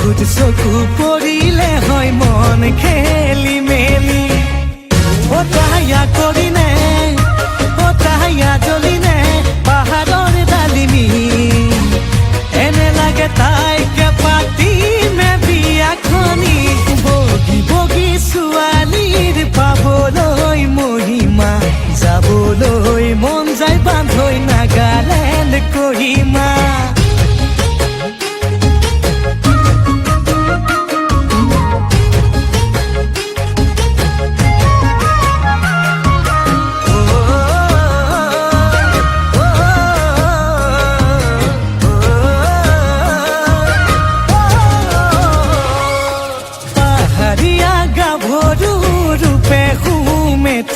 চকুত চকু পৰিলে হয় মন খেলি মেলি ও তাহায়া কৰিনে ও তাহায়া জ্বলিনে পাহাৰৰ ডালিমি এনে লাগে তাইকে পাতিমে বিয়াখনি বগী বগী ছোৱালীৰ পাবলৈ মহিমা যাবলৈ মন যায় বান্ধৈ নাগালেণ্ড কহিমা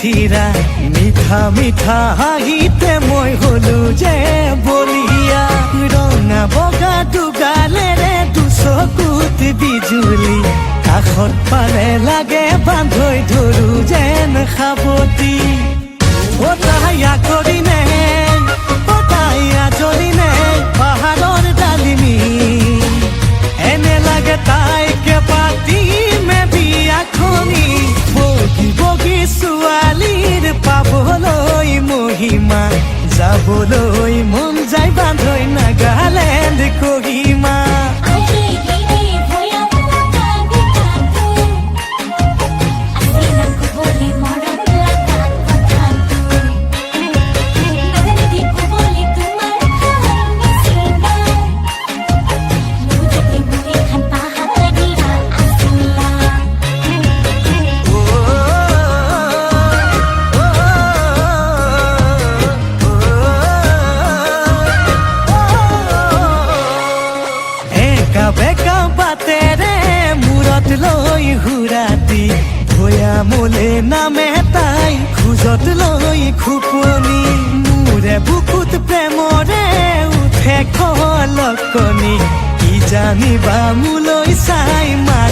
থিৰা মিঠা মিঠা হাঁহিতে মই হলো যে বলিয়া ৰঙা বগা দুগালেৰে দুচকুত বিজুলি কাষত পালে লাগে বান্ধৈ ধৰো যেন সাৱতি ও তাহায়া কৰিনে ও তাহায়া জ্বলিনে পাহাৰৰ ডালিমি এনে লাগে তাইকে পাতিমে বিয়াখনি বগী বগী ছোৱালীৰ পাবলৈ মহিমা যাবলৈ মন যায় বান্ধৈ নাগালেণ্ড কহিমা বেকা বাটেৰে মূৰত লৈ হুৰাতি ভয়া মোলে নামে তাই খোজত লৈ খুপনি মোৰে বুকুত প্ৰেমৰে উঠে খলকনি কি জানিবা মোলৈ চাই মাৰ